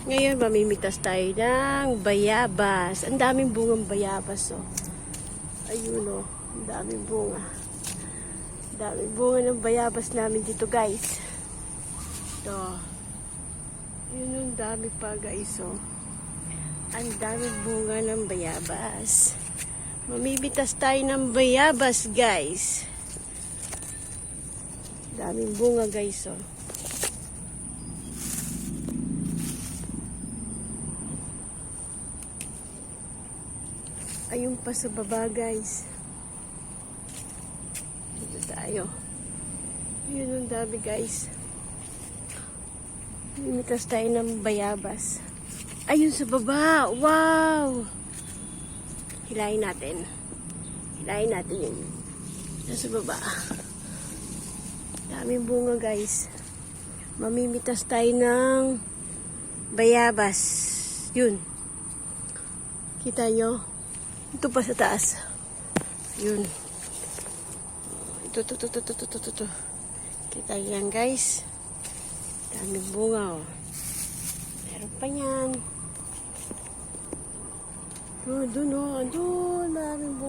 Ngayon, mamimitas tayo ng bayabas. Ang daming bungang bayabas, oh. Ayun, oh. Ang daming bunga. Ang daming bunga ng bayabas namin dito, guys. Ito. Yun, ang dami pa, guys, oh. Ang daming bunga ng bayabas. Mamimitas tayo ng bayabas, guys. Daming bunga, guys, oh. Ayun pa sa baba, guys. Dito tayo. Ayun, ang dami, guys. Mamimitas tayo ng bayabas. Ayun sa baba. Wow! Hilahin natin. Hilahin natin yun. Nasa baba. Daming bunga, guys. Mamimitas tayo ng bayabas. Yun. Kita nyo? Ito pa sa taas. Yun. Ito. Kita nyo yan, guys. Daming bunga, oh. Meron pa yan. Doon, maraming bunga.